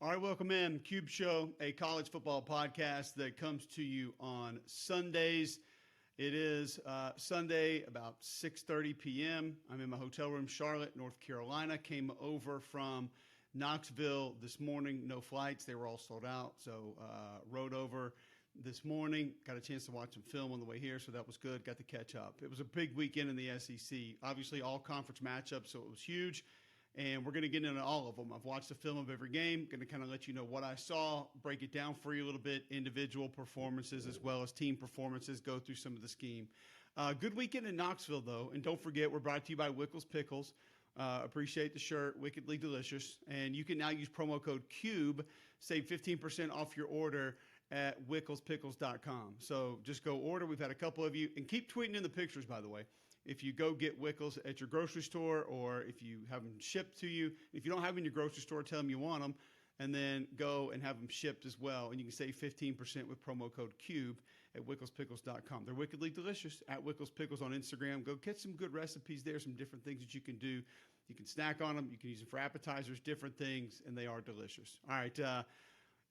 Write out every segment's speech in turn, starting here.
All right, welcome in. Cube Show, a college football podcast that comes to you on Sundays. It is Sunday about 6:30 p.m. I'm in my hotel room, Charlotte, North Carolina. Came over from Knoxville this morning. No flights. They were all sold out. So rode over this morning. Got a chance to watch some film on the way here, so that was good. Got to catch up. It was a big weekend in the SEC. Obviously, all conference matchups, so it was huge. And we're going to get into all of them. I've watched the film of every game. Going to kind of let you know what I saw, break it down for you a little bit, individual performances as well as team performances, go through some of the scheme. Good weekend in Knoxville, though. And don't forget, we're brought to you by Wickles Pickles. Appreciate the shirt, wickedly delicious. And you can now use promo code CUBE, save 15% off your order at wicklespickles.com. So just go order. We've had a couple of you. And keep tweeting in the pictures, by the way. If you go get Wickles at your grocery store or if you have them shipped to you. If you don't have them in your grocery store, tell them you want them. And then go and have them shipped as well. And you can save 15% with promo code CUBE at wicklespickles.com. They're wickedly delicious. At Wickles Pickles on Instagram. Go get some good recipes there, some different things that you can do. You can snack on them. You can use them for appetizers, different things, and they are delicious. All right.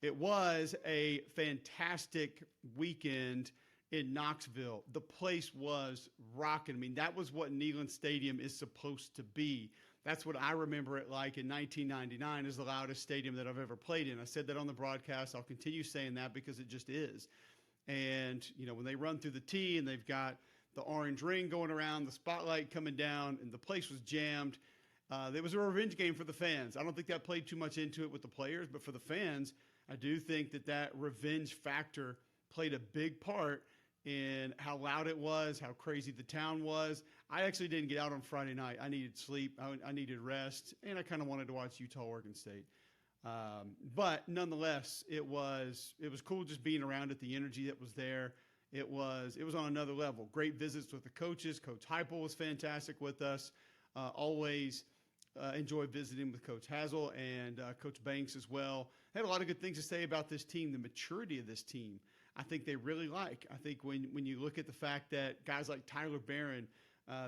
It was a fantastic weekend in Knoxville. The place was rocking. I mean, that was what Neyland Stadium is supposed to be. That's what I remember it like in 1999 as the loudest stadium that I've ever played in. I said that on the broadcast. I'll continue saying that because it just is. And, you know, when they run through the T and they've got the orange ring going around, the spotlight coming down, and the place was jammed, there was a revenge game for the fans. I don't think that played too much into it with the players, but for the fans, I do think that revenge factor played a big part in how loud it was, how crazy the town was. I actually didn't get out on Friday night. I needed sleep. I needed rest, and I kind of wanted to watch Utah-Oregon State. But nonetheless, it was cool just being around it, the energy that was there. It was on another level. Great visits with the coaches. Coach Heupel was fantastic with us. Always enjoy visiting with Coach Hazel and Coach Banks as well. Had a lot of good things to say about this team, the maturity of this team. I think they really like. I think when you look at the fact that guys like Tyler Barron,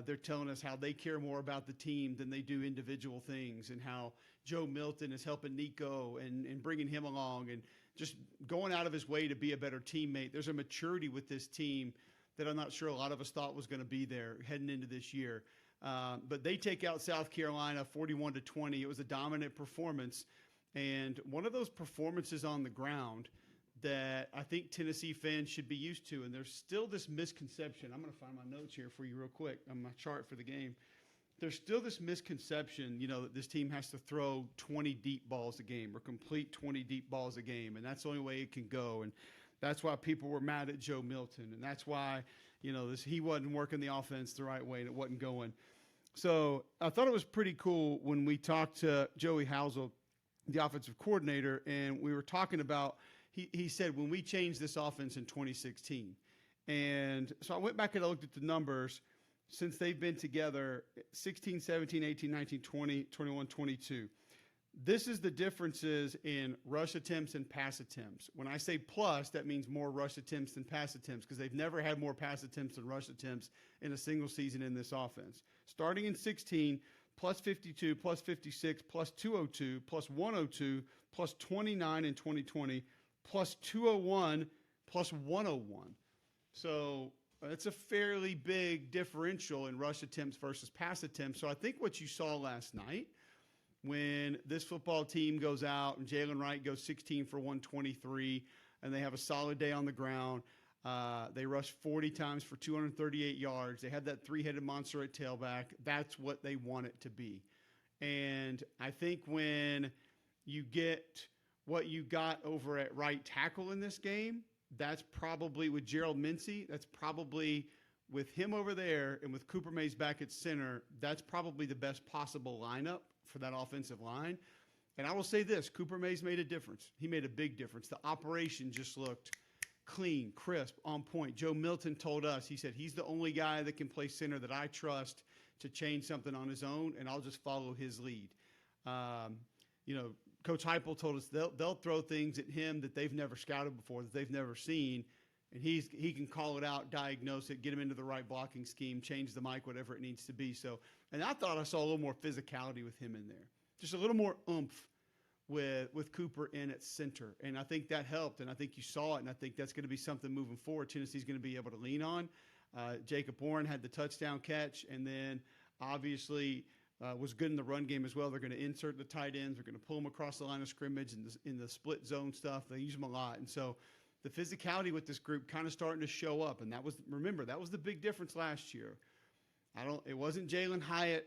they're telling us how they care more about the team than they do individual things, and how Joe Milton is helping Nico and bringing him along and just going out of his way to be a better teammate. There's a maturity with this team that I'm not sure a lot of us thought was going to be there heading into this year. But they take out South Carolina 41-20. It was a dominant performance. And one of those performances on the ground that I think Tennessee fans should be used to. And there's still this misconception. I'm going to find my notes here for you real quick on my chart for the game. There's still this misconception, that this team has to throw 20 deep balls a game or complete 20 deep balls a game. And that's the only way it can go. And that's why people were mad at Joe Milton. And that's why, he wasn't working the offense the right way and it wasn't going. So I thought it was pretty cool when we talked to Joey Housel, the offensive coordinator, and we were talking about, he said, when we changed this offense in 2016. And so I went back and I looked at the numbers since they've been together, 16, 17, 18, 19, 20, 21, 22. This is the differences in rush attempts and pass attempts. When I say plus, that means more rush attempts than pass attempts because they've never had more pass attempts than rush attempts in a single season in this offense. Starting in 16, plus 52, plus 56, plus 202, plus 102, plus 29 in 2020, plus 201, plus 101. So it's a fairly big differential in rush attempts versus pass attempts. So I think what you saw last night when this football team goes out and Jalen Wright goes 16 for 123 and they have a solid day on the ground, they rush 40 times for 238 yards. They have that three-headed monster at tailback. That's what they want it to be. And I think when you get what you got over at right tackle in this game, that's probably with Gerald Mincey. That's probably with him over there and with Cooper Mays back at center. That's probably the best possible lineup for that offensive line. And I will say this, Cooper Mays made a difference. He made a big difference. The operation just looked clean, crisp, on point. Joe Milton told us, he said, he's the only guy that can play center that I trust to change something on his own, and I'll just follow his lead. Coach Heupel told us they'll throw things at him that they've never scouted before, that they've never seen, and he can call it out, diagnose it, get him into the right blocking scheme, change the mic, whatever it needs to be. So, and I thought I saw a little more physicality with him in there, just a little more oomph with Cooper in at center. And I think that helped, and I think you saw it, and I think that's going to be something moving forward Tennessee's going to be able to lean on. Jacob Warren had the touchdown catch, and then obviously was good in the run game as well. They're going to insert the tight ends. They're going to pull them across the line of scrimmage in the split zone stuff. They use them a lot. And so the physicality with this group kind of starting to show up. And that was the big difference last year. It wasn't Jalen Hyatt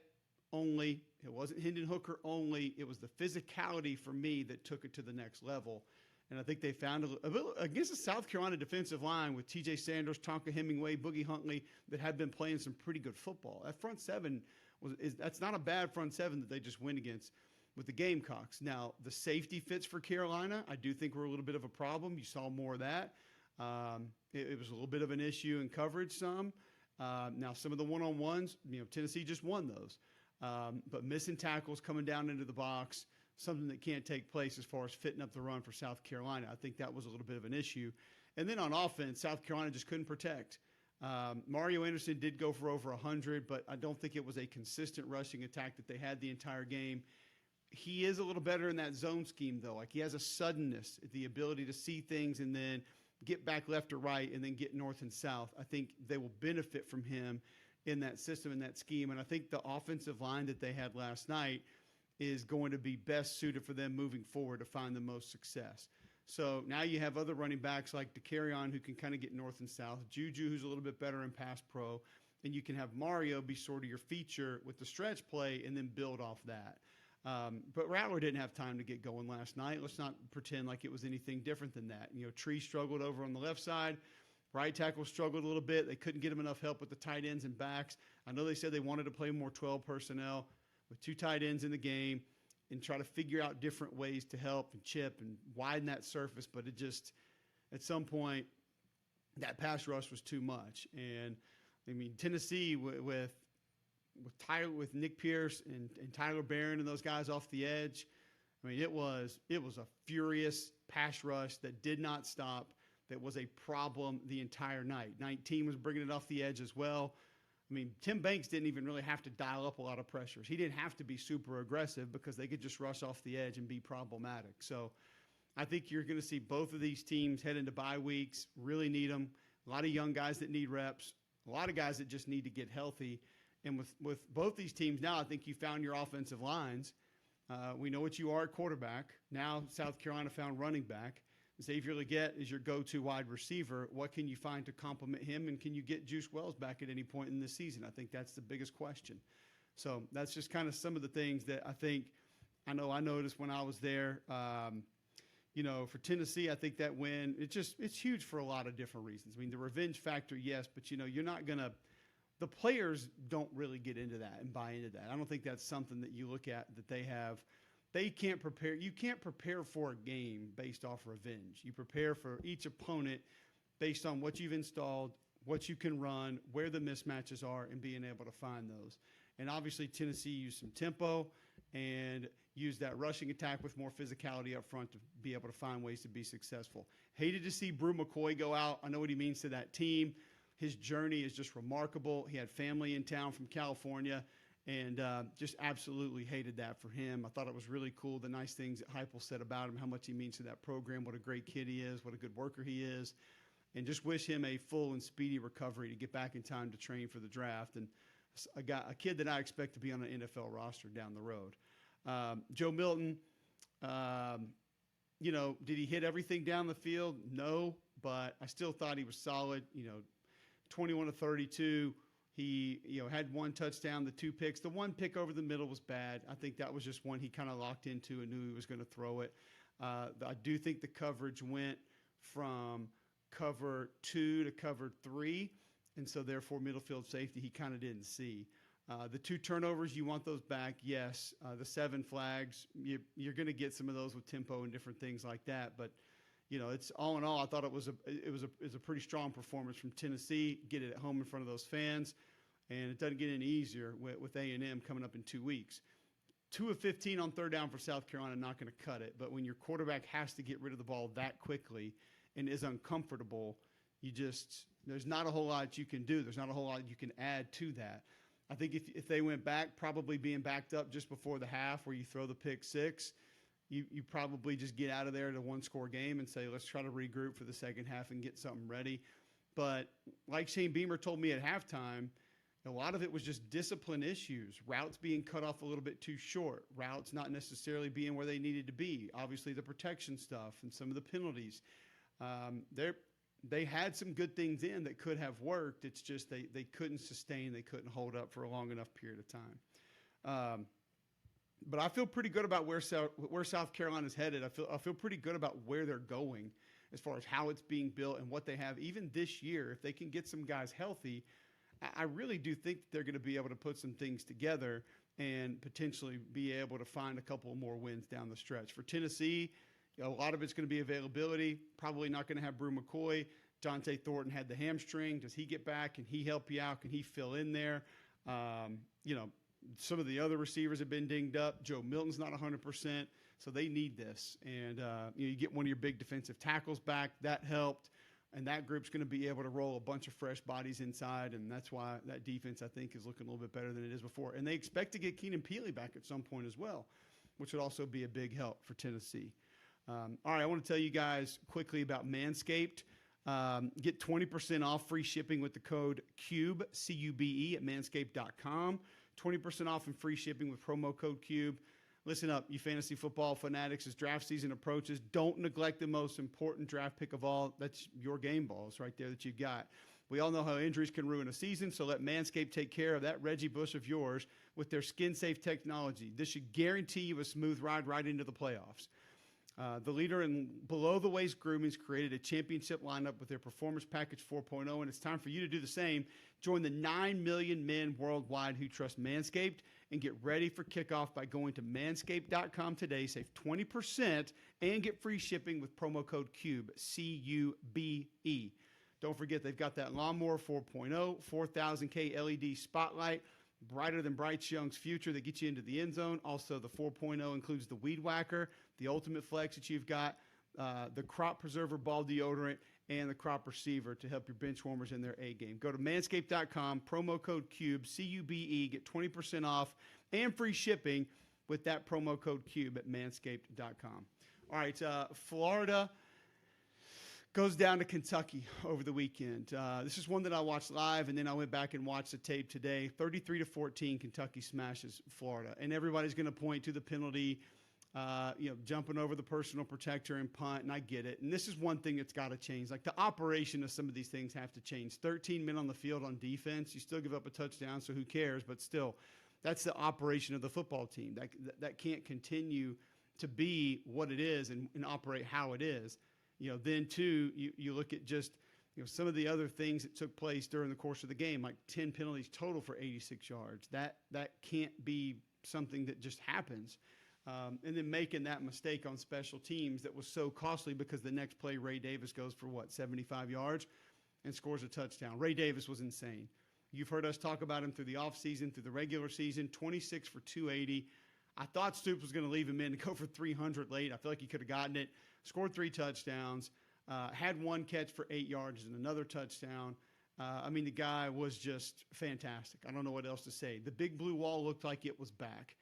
only. It wasn't Hendon Hooker only. It was the physicality for me that took it to the next level. And I think they found against the South Carolina defensive line with T.J. Sanders, Tonka Hemingway, Boogie Huntley that had been playing some pretty good football. That front seven that's not a bad front seven that they just went against with the Gamecocks. Now, the safety fits for Carolina, I do think were a little bit of a problem. You saw more of that. It was a little bit of an issue in coverage some. Now, some of the one-on-ones, Tennessee just won those. But missing tackles coming down into the box, something that can't take place as far as fitting up the run for South Carolina. I think that was a little bit of an issue. And then on offense, South Carolina just couldn't protect. Mario Anderson did go for over 100, but I don't think it was a consistent rushing attack that they had the entire game. He is a little better in that zone scheme, though. Like, he has a suddenness, the ability to see things and then get back left or right and then get north and south. I think they will benefit from him in that system, in that scheme. And I think the offensive line that they had last night is going to be best suited for them moving forward to find the most success. So now you have other running backs like DeCarrion who can kind of get north and south, Juju who's a little bit better in pass pro, and you can have Mario be sort of your feature with the stretch play and then build off that. But Rattler didn't have time to get going last night. Let's not pretend like it was anything different than that. Tree struggled over on the left side. Right tackle struggled a little bit. They couldn't get him enough help with the tight ends and backs. I know they said they wanted to play more 12 personnel with two tight ends in the game and try to figure out different ways to help and chip and widen that surface. But it just, at some point, that pass rush was too much. And, Tennessee with Nick Pierce and Tyler Barron and those guys off the edge, it was a furious pass rush that did not stop. That was a problem the entire night. 19 was bringing it off the edge as well. Tim Banks didn't even really have to dial up a lot of pressures. He didn't have to be super aggressive because they could just rush off the edge and be problematic. So I think you're going to see both of these teams head into bye weeks, really need them. A lot of young guys that need reps, a lot of guys that just need to get healthy. And with both these teams now, I think you found your offensive lines. We know what you are at quarterback. Now South Carolina found running back. Xavier Legette is your go-to wide receiver. What can you find to complement him, and can you get Juice Wells back at any point in this season? I think that's the biggest question. So that's just kind of some of the things that I noticed when I was there. For Tennessee, I think that win, it's huge for a lot of different reasons. The revenge factor, yes, but you're not going to – the players don't really get into that and buy into that. I don't think that's something that you look at that they have – they can't prepare. You can't prepare for a game based off revenge. You prepare for each opponent based on what you've installed, what you can run, where the mismatches are, and being able to find those. And obviously Tennessee used some tempo and used that rushing attack with more physicality up front to be able to find ways to be successful. Hated to see Brew McCoy go out. I know what he means to that team. His journey is just remarkable. He had family in town from California. And just absolutely hated that for him. I thought it was really cool, the nice things that Heupel said about him, how much he means to that program, what a great kid he is, what a good worker he is, and just wish him a full and speedy recovery to get back in time to train for the draft. And a kid that I expect to be on an NFL roster down the road. Joe Milton, did he hit everything down the field? No, but I still thought he was solid. 21 to 32. He, had one touchdown, the two picks. The one pick over the middle was bad. I think that was just one he kind of locked into and knew he was going to throw it. I do think the coverage went from cover 2 to cover 3, and so therefore middle field safety he kind of didn't see. The 2 turnovers, you want those back, yes. The 7 flags, you're going to get some of those with tempo and different things like that, but it's all in all, I thought it was a pretty strong performance from Tennessee. Get it at home in front of those fans, and it doesn't get any easier with A&M coming up in 2 weeks. 2 of 15 on third down for South Carolina, not going to cut it. But when your quarterback has to get rid of the ball that quickly and is uncomfortable, there's not a whole lot you can do. There's not a whole lot you can add to that. I think if they went back, probably being backed up just before the half where you throw the pick 6, you probably just get out of there to one-score game and say, let's try to regroup for the second half and get something ready. But like Shane Beamer told me at halftime, a lot of it was just discipline issues, routes being cut off a little bit too short, routes not necessarily being where they needed to be, obviously the protection stuff and some of the penalties. They had some good things in that could have worked. It's just they couldn't sustain, they couldn't hold up for a long enough period of time. But I feel pretty good about where South Carolina's headed. I feel pretty good about where they're going as far as how it's being built and what they have. Even this year, if they can get some guys healthy, I really do think that they're going to be able to put some things together and potentially be able to find a couple more wins down the stretch. For Tennessee, a lot of it's going to be availability. Probably not going to have Brew McCoy. Dante Thornton had the hamstring. Does he get back? Can he help you out? Can he fill in there? Some of the other receivers have been dinged up. Joe Milton's not 100%, so they need this. And you get one of your big defensive tackles back. That helped. And that group's going to be able to roll a bunch of fresh bodies inside, and that's why that defense, I think, is looking a little bit better than it is before. And they expect to get Keenan Peely back at some point as well, which would also be a big help for Tennessee. All right, I want to tell you guys quickly about Manscaped. Get 20% off free shipping with the code CUBE, C-U-B-E, at manscaped.com. 20% off and free shipping with promo code CUBE. Listen up, you fantasy football fanatics, as draft season approaches, don't neglect the most important draft pick of all. That's your game balls right there that you've got. We all know how injuries can ruin a season, so let Manscaped take care of that Reggie Bush of yours with their skin-safe technology. This should guarantee you a smooth ride right into the playoffs. The leader in below-the-waist grooming's created a championship lineup with their Performance Package 4.0, and it's time for you to do the same. Join the 9 million men worldwide who trust Manscaped and get ready for kickoff by going to manscaped.com today. Save 20% and get free shipping with promo code CUBE, C-U-B-E. Don't forget, they've got that Lawnmower 4.0, 4000K LED spotlight, brighter than Bryce Young's future that gets you into the end zone. Also, the 4.0 includes the Weed Whacker, the Ultimate Flex that you've got, the Crop Preserver Ball Deodorant, and the Crop Receiver to help your bench warmers in their A game. Go to manscaped.com, promo code CUBE, C-U-B-E, get 20% off and free shipping with that promo code CUBE at manscaped.com. All right, Florida goes down to Kentucky over the weekend. This is one that I watched live, and then I went back and watched the tape today. 33-14, Kentucky smashes Florida. And everybody's going to point to the penalty, jumping over the personal protector and punt, and I get it. And this is one thing that's got to change. Like, the operation of some of these things have to change. 13 men on the field on defense. You still give up a touchdown, so who cares? But still, that's the operation of the football team. That can't continue to be what it is and operate how it is. Then, too, you look at just some of the other things that took place during the course of the game, like 10 penalties total for 86 yards. That can't be something that just happens. And then making that mistake on special teams that was so costly because the next play, Ray Davis goes for, 75 yards and scores a touchdown. Ray Davis was insane. You've heard us talk about him through the offseason, through the regular season, 26 for 280. I thought Stoops was going to leave him in to go for 300 late. I feel like he could have gotten it. Scored 3 touchdowns, had 1 catch for 8 yards and another touchdown. The guy was just fantastic. I don't know what else to say. The big blue wall looked like it was back.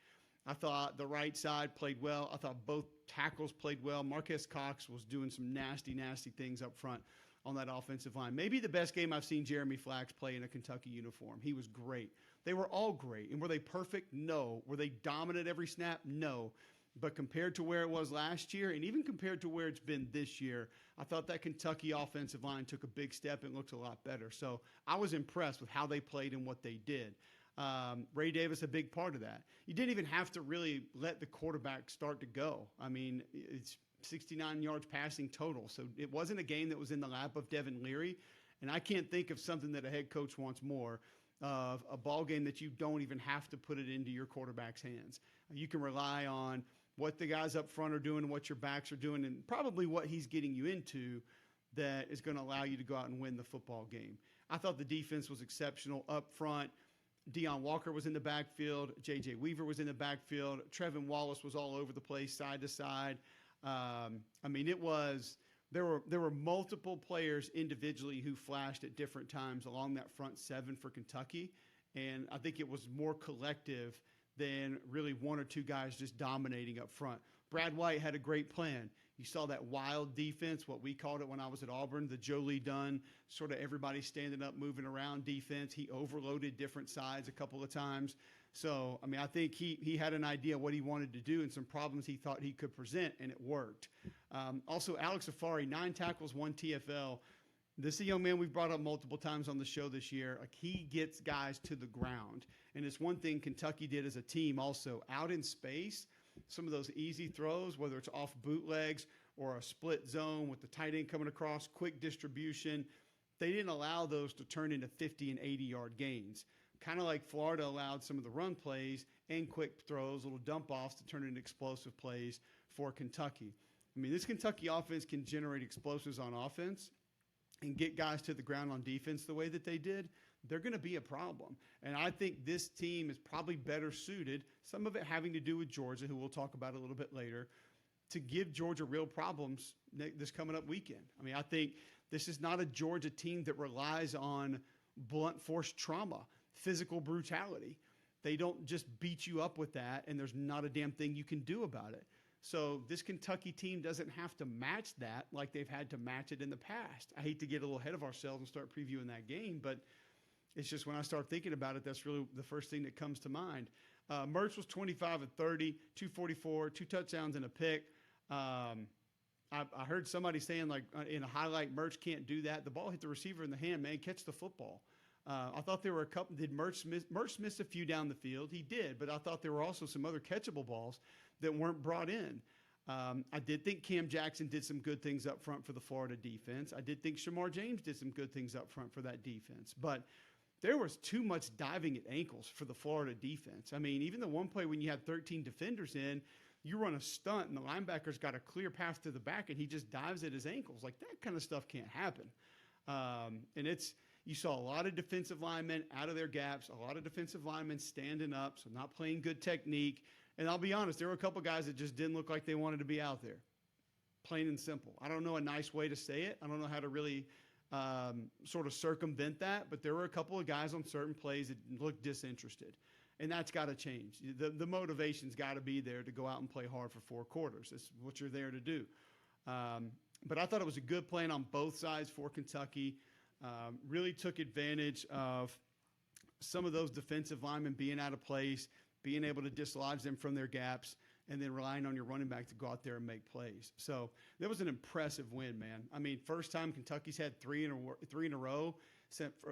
I thought the right side played well. I thought both tackles played well. Marquez Cox was doing some nasty, nasty things up front on that offensive line. Maybe the best game I've seen Jeremy Flax play in a Kentucky uniform. He was great. They were all great. And were they perfect? No. Were they dominant every snap? No. But compared to where it was last year, and even compared to where it's been this year, I thought that Kentucky offensive line took a big step and looked a lot better. So I was impressed with how they played and what they did. Ray Davis, a big part of that. You didn't even have to really let the quarterback start to go. It's 69 yards passing total. So it wasn't a game that was in the lap of Devin Leary. And I can't think of something that a head coach wants more of, a ball game that you don't even have to put it into your quarterback's hands. You can rely on what the guys up front are doing, what your backs are doing, and probably what he's getting you into that is going to allow you to go out and win the football game. I thought the defense was exceptional up front. Deion Walker was in the backfield. J.J. Weaver was in the backfield. Trevin Wallace was all over the place, side to side. There were multiple players individually who flashed at different times along that front 7 for Kentucky, and I think it was more collective than really 1 or 2 guys just dominating up front. Brad White had a great plan. You saw that wild defense, what we called it when I was at Auburn, the Joe Lee Dunn, sort of everybody standing up, moving around defense. He overloaded different sides a couple of times. So, I mean, I think he had an idea what he wanted to do and some problems he thought he could present, and it worked. Also, Alex Afari, 9 tackles, 1 TFL. This is a young man we've brought up multiple times on the show this year. Like, he gets guys to the ground. And it's one thing Kentucky did as a team also. Out in space, some of those easy throws, whether it's off bootlegs or a split zone with the tight end coming across, quick distribution, they didn't allow those to turn into 50 and 80-yard gains. Kind of like Florida allowed some of the run plays and quick throws, little dump-offs to turn into explosive plays for Kentucky. I mean, this Kentucky offense can generate explosives on offense and get guys to the ground on defense the way that they did. They're going to be a problem. And I think this team is probably better suited, some of it having to do with Georgia, who we'll talk about a little bit later, to give Georgia real problems this coming up weekend. I mean, I think this is not a Georgia team that relies on blunt force trauma, physical brutality. They don't just beat you up with that, and there's not a damn thing you can do about it. So this Kentucky team doesn't have to match that like they've had to match it in the past. I hate to get a little ahead of ourselves and start previewing that game, but it's just when I start thinking about it, that's really the first thing that comes to mind. Mertz was 25 of 30, 244, 2 touchdowns and a pick. I heard somebody saying, like, in a highlight, Mertz can't do that. The ball hit the receiver in the hand, man. Catch the football. I thought there were a couple. Did Mertz miss a few down the field? He did, but I thought there were also some other catchable balls that weren't brought in. I did think Cam Jackson did some good things up front for the Florida defense. I did think Shamar James did some good things up front for that defense. But there was too much diving at ankles for the Florida defense. I mean, even the one play when you had 13 defenders in, you run a stunt and the linebacker's got a clear path to the back and he just dives at his ankles. Like, that kind of stuff can't happen. You saw a lot of defensive linemen out of their gaps, a lot of defensive linemen standing up, so not playing good technique. And I'll be honest, there were a couple guys that just didn't look like they wanted to be out there, plain and simple. I don't know a nice way to say it. I don't know how to really sort of circumvent that, but there were a couple of guys on certain plays that looked disinterested, and that's got to change. The motivation's got to be there to go out and play hard for 4 quarters. That's what you're there to do. But I thought it was a good plan on both sides for Kentucky. Really took advantage of some of those defensive linemen being out of place, being able to dislodge them from their gaps, and then relying on your running back to go out there and make plays. So that was an impressive win, man. I mean, first time Kentucky's had 3 in a row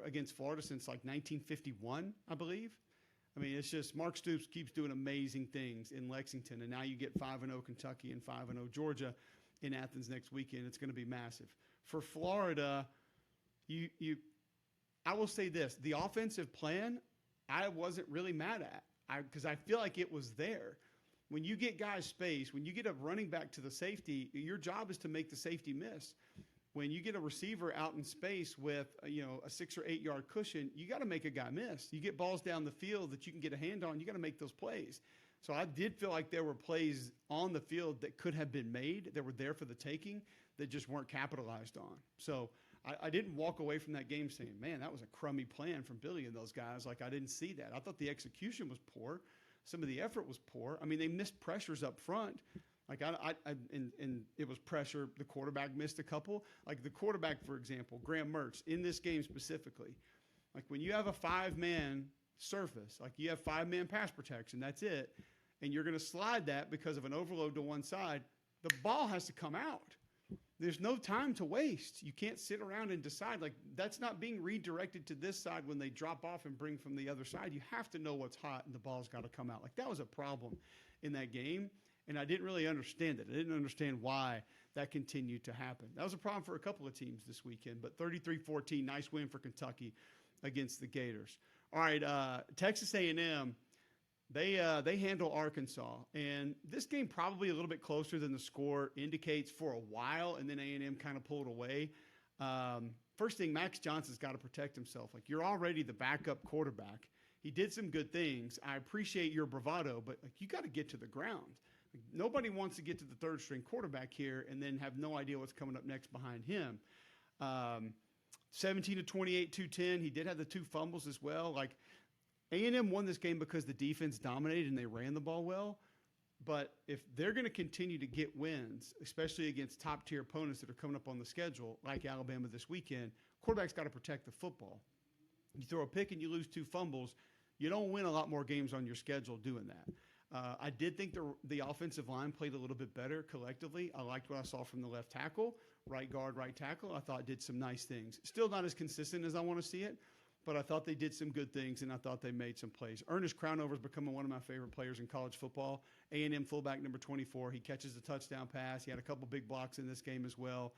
against Florida since like 1951, I believe. I mean, it's just Mark Stoops keeps doing amazing things in Lexington, and now you get 5-0 Kentucky and 5-0 Georgia in Athens next weekend. It's going to be massive. For Florida, I will say this. The offensive plan, I wasn't really mad at because I feel like it was there. When you get guys space, when you get a running back to the safety, your job is to make the safety miss. When you get a receiver out in space with a 6 or 8 yard cushion, you got to make a guy miss. You get balls down the field that you can get a hand on, you got to make those plays. So I did feel like there were plays on the field that could have been made, that were there for the taking, that just weren't capitalized on. So I didn't walk away from that game saying, man, that was a crummy plan from Billy and those guys. Like, I didn't see that. I thought the execution was poor. Some of the effort was poor. I mean, they missed pressures up front. Like, and it was pressure. The quarterback missed a couple. Like, the quarterback, for example, Graham Mertz, in this game specifically, like, when you have a 5-man surface, like, you have 5-man pass protection, that's it, and you're going to slide that because of an overload to one side, the ball has to come out. There's no time to waste. You can't sit around and decide. Like, that's not being redirected to this side when they drop off and bring from the other side. You have to know what's hot, and the ball's got to come out. Like, that was a problem in that game, and I didn't really understand it. I didn't understand why that continued to happen. That was a problem for a couple of teams this weekend, but 33-14, nice win for Kentucky against the Gators. All right, Texas A&M. They handle Arkansas, and this game probably a little bit closer than the score indicates for a while, and then A&M kind of pulled away. First thing, Max Johnson's got to protect himself. Like, you're already the backup quarterback. He did some good things. I appreciate your bravado, but like, you got to get to the ground. Like, nobody wants to get to the third-string quarterback here and then have no idea what's coming up next behind him. 17-28, 210. He did have the 2 fumbles as well. Like, A&M won this game because the defense dominated and they ran the ball well. But if they're going to continue to get wins, especially against top-tier opponents that are coming up on the schedule, like Alabama this weekend, quarterback's got to protect the football. You throw a pick and you lose 2 fumbles, you don't win a lot more games on your schedule doing that. I did think the offensive line played a little bit better collectively. I liked what I saw from the left tackle, right guard, right tackle. I thought did some nice things. Still not as consistent as I want to see it, but I thought they did some good things, and I thought they made some plays. Ernest Crownover is becoming one of my favorite players in college football. A&M fullback number 24. He catches the touchdown pass. He had a couple big blocks in this game as well.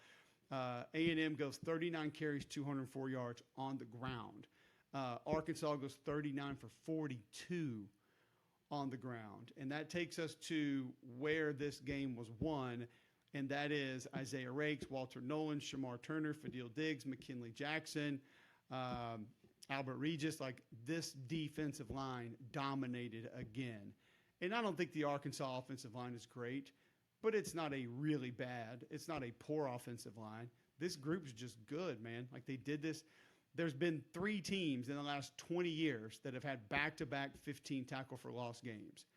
A&M goes 39 carries, 204 yards on the ground. Arkansas goes 39 for 42 on the ground. And that takes us to where this game was won, and that is Isaiah Rakes, Walter Nolan, Shamar Turner, Fadil Diggs, McKinley Jackson, Albert Regis. Like, this defensive line dominated again. And I don't think the Arkansas offensive line is great, but it's not a really bad, it's not a poor offensive line. This group's just good, man. Like, they did this. There's been 3 teams in the last 20 years that have had back-to-back 15 tackle for loss games.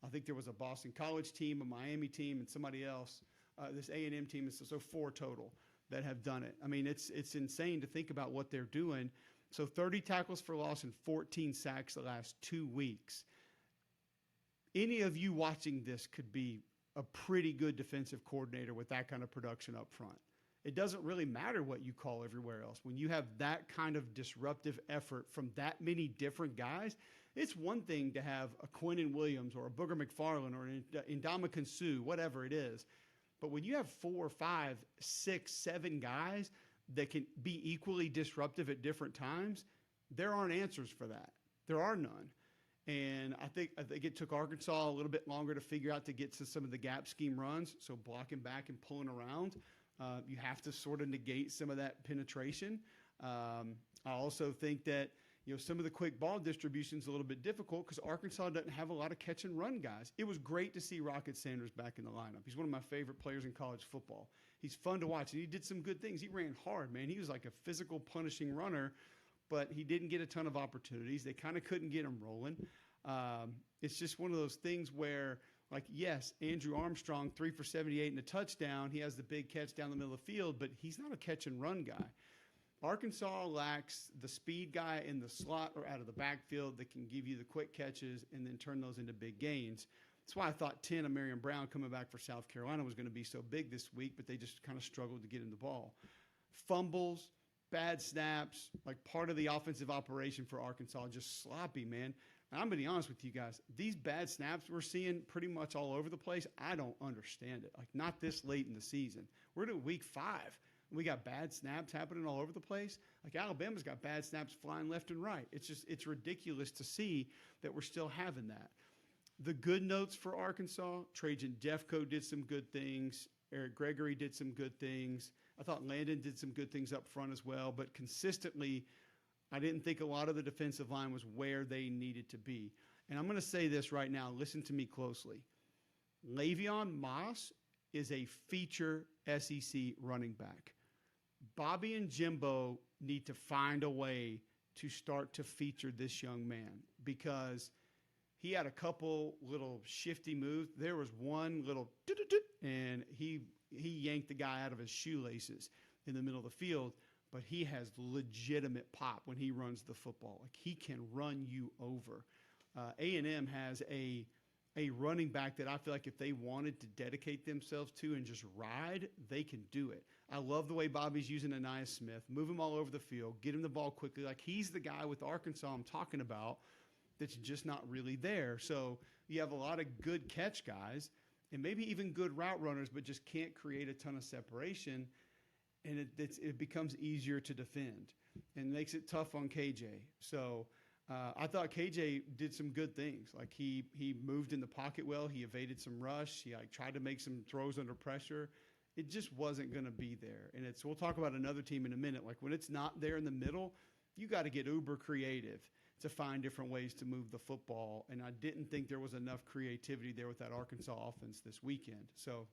I think there was a Boston College team, a Miami team, and somebody else. This A&M team is so 4 total that have done it. I mean, it's insane to think about what they're doing. So 30 tackles for loss and 14 sacks the last 2 weeks. Any of you watching this could be a pretty good defensive coordinator with that kind of production up front. It doesn't really matter what you call everywhere else. When you have that kind of disruptive effort from that many different guys, it's one thing to have a Quinnen Williams or a Booger McFarland or an Ndamukong Suh, whatever it is. But when you have 4, 5, 6, 7 guys that can be equally disruptive at different times, there aren't answers for that. There are none. And I think it took Arkansas a little bit longer to figure out to get to some of the gap scheme runs, so blocking back and pulling around. You have to sort of negate some of that penetration. I also think that some of the quick ball distribution is a little bit difficult because Arkansas doesn't have a lot of catch and run guys. It was great to see Rocket Sanders back in the lineup. He's one of my favorite players in college football. He's fun to watch, and he did some good things. He ran hard, man. He was like a physical, punishing runner, but he didn't get a ton of opportunities. They kind of couldn't get him rolling. It's just one of those things where, like, yes, Andrew Armstrong, 3 for 78 and a touchdown. He has the big catch down the middle of the field, but he's not a catch and run guy. Arkansas lacks the speed guy in the slot or out of the backfield that can give you the quick catches and then turn those into big gains. That's why I thought 10 of Marion Brown coming back for South Carolina was going to be so big this week, but they just kind of struggled to get him the ball. Fumbles, bad snaps, like part of the offensive operation for Arkansas, just sloppy, man. And I'm going to be honest with you guys. These bad snaps we're seeing pretty much all over the place, I don't understand it. Like, not this late in the season. We're to week 5. We got bad snaps happening all over the place. Like, Alabama's got bad snaps flying left and right. It's ridiculous to see that we're still having that. The good notes for Arkansas, Trajan Jeffco did some good things. Eric Gregory did some good things. I thought Landon did some good things up front as well. But consistently, I didn't think a lot of the defensive line was where they needed to be. And I'm going to say this right now. Listen to me closely. Le'Veon Moss is a feature SEC running back. Bobby and Jimbo need to find a way to start to feature this young man because he had a couple little shifty moves. There was one little and he yanked the guy out of his shoelaces in the middle of the field, but he has legitimate pop when he runs the football. Like, he can run you over. A&M has a running back that I feel like if they wanted to dedicate themselves to and just ride, they can do it. I love the way Bobby's using Aniyah Smith, move him all over the field, get him the ball quickly. Like, he's the guy with Arkansas I'm talking about that's just not really there. So you have a lot of good catch guys and maybe even good route runners, but just can't create a ton of separation, and it becomes easier to defend and makes it tough on KJ. So I thought KJ did some good things. Like, he moved in the pocket well. He evaded some rush. He tried to make some throws under pressure. It just wasn't going to be there. And we'll talk about another team in a minute. Like, when it's not there in the middle, you got to get uber creative to find different ways to move the football. And I didn't think there was enough creativity there with that Arkansas offense this weekend. So,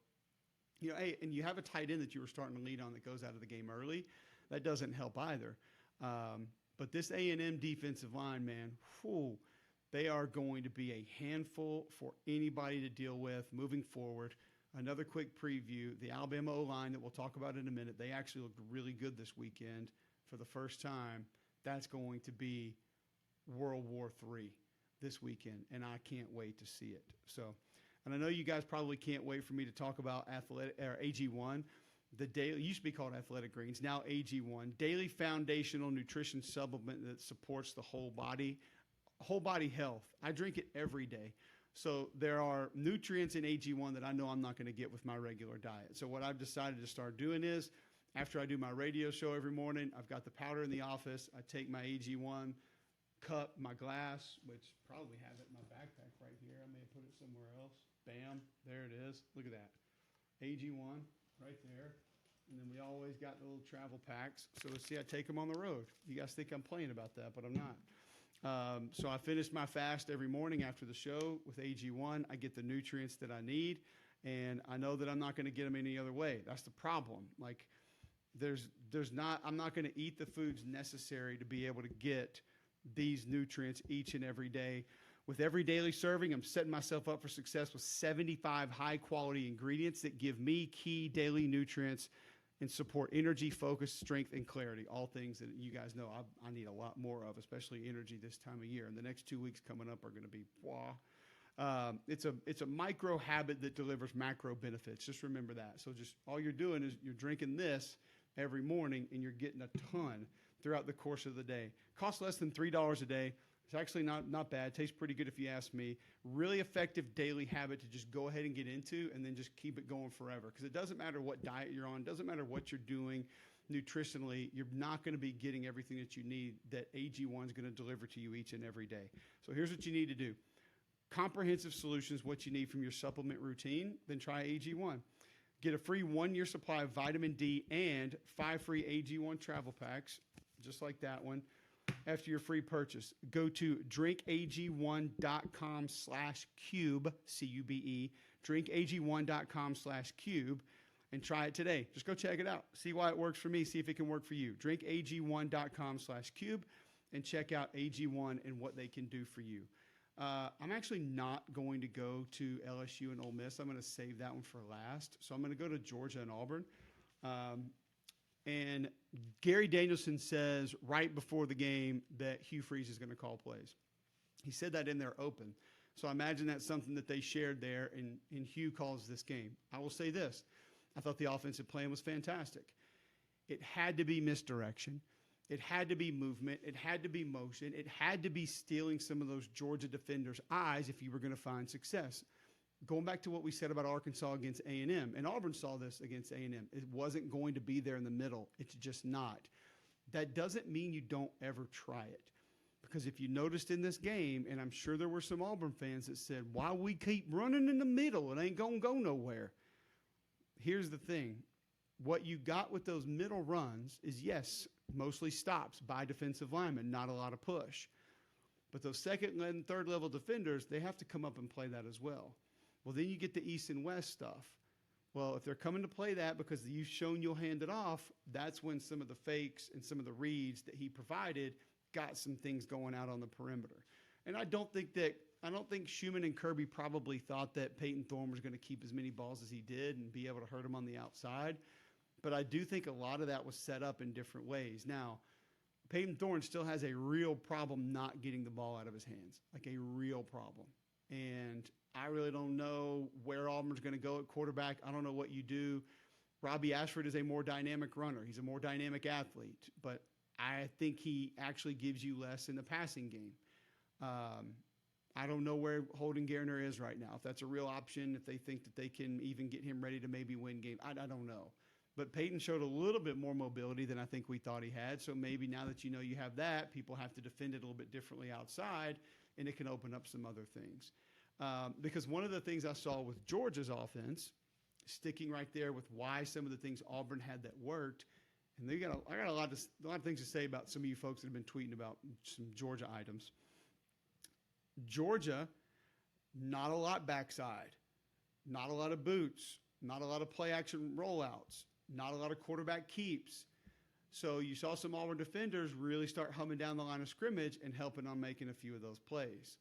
hey, and you have a tight end that you were starting to lead on that goes out of the game early. That doesn't help either. But this A&M defensive line, man, They are going to be a handful for anybody to deal with moving forward. Another quick preview, the Alabama O-line that we'll talk about in a minute, they actually looked really good this weekend for the first time. That's going to be World War III this weekend, and I can't wait to see it. So, and I know you guys probably can't wait for me to talk about AG1, the daily, used to be called Athletic Greens, now AG1, daily foundational nutrition supplement that supports the whole body health. I drink it every day. So there are nutrients in AG1 that I know I'm not going to get with my regular diet. So what I've decided to start doing is, after I do my radio show every morning, I've got the powder in the office. I take my AG1 cup, my glass, which probably have it in my backpack right here. I may have put it somewhere else. Bam, there it is. Look at that. AG1 right there. And then we always got the little travel packs. So let's see, I take them on the road. You guys think I'm playing about that, but I'm not. So I finish my fast every morning after the show with AG1. I get the nutrients that I need, and I know that I'm not going to get them any other way. That's the problem. Like, I'm not going to eat the foods necessary to be able to get these nutrients each and every day. With every daily serving, I'm setting myself up for success with 75 high-quality ingredients that give me key daily nutrients and support energy, focus, strength, and clarity, all things that you guys know I need a lot more of, especially energy this time of year. And the next 2 weeks coming up are going to be it's a micro habit that delivers macro benefits. Just remember that. So just all you're doing is you're drinking this every morning, and you're getting a ton throughout the course of the day. Costs less than $3 a day. It's actually not bad. Tastes pretty good if you ask me. Really effective daily habit to just go ahead and get into and then just keep it going forever. Because it doesn't matter what diet you're on. It doesn't matter what you're doing nutritionally. You're not going to be getting everything that you need that AG1 is going to deliver to you each and every day. So here's what you need to do. Comprehensive solutions, what you need from your supplement routine, then try AG1. Get a free 1-year supply of vitamin D and 5 free AG1 travel packs, just like that one. After your free purchase, go to drinkag1.com/cube, C-U-B-E, drinkag1.com/cube, and try it today. Just go check it out. See why it works for me. See if it can work for you. drinkag1.com/cube, and check out AG1 and what they can do for you. I'm actually not going to go to LSU and Ole Miss. I'm going to save that one for last. So I'm going to go to Georgia and Auburn. And Gary Danielson says right before the game that Hugh Freeze is going to call plays. He said that in their open. So I imagine that's something that they shared there, and Hugh calls this game. I will say this. I thought the offensive plan was fantastic. It had to be misdirection. It had to be movement. It had to be motion. It had to be stealing some of those Georgia defenders' eyes if you were going to find success. Going back to what we said about Arkansas against A&M, and Auburn saw this against A&M. It wasn't going to be there in the middle. It's just not. That doesn't mean you don't ever try it. Because if you noticed in this game, and I'm sure there were some Auburn fans that said, why we keep running in the middle? It ain't going to go nowhere. Here's the thing. What you got with those middle runs is, yes, mostly stops by defensive linemen, not a lot of push. But those second and third level defenders, they have to come up and play that as well. Well, then you get the East and West stuff. Well, if they're coming to play that because you've shown you'll hand it off, that's when some of the fakes and some of the reads that he provided got some things going out on the perimeter. And I don't think Schumann and Kirby probably thought that Peyton Thorne was going to keep as many balls as he did and be able to hurt him on the outside. But I do think a lot of that was set up in different ways. Now, Peyton Thorne still has a real problem not getting the ball out of his hands, like a real problem. And I really don't know where Auburn's going to go at quarterback. I don't know what you do. Robbie Ashford is a more dynamic runner. He's a more dynamic athlete. But I think he actually gives you less in the passing game. I don't know where Holden Geriner is right now, if that's a real option, if they think that they can even get him ready to maybe win game. I don't know. But Peyton showed a little bit more mobility than I think we thought he had. So maybe now that you know you have that, people have to defend it a little bit differently outside, and it can open up some other things. Because one of the things I saw with Georgia's offense, sticking right there with why some of the things Auburn had that worked, and I got a lot of things to say about some of you folks that have been tweeting about some Georgia items. Georgia, not a lot backside, not a lot of boots, not a lot of play action rollouts, not a lot of quarterback keeps. So you saw some Auburn defenders really start humming down the line of scrimmage and helping on making a few of those plays.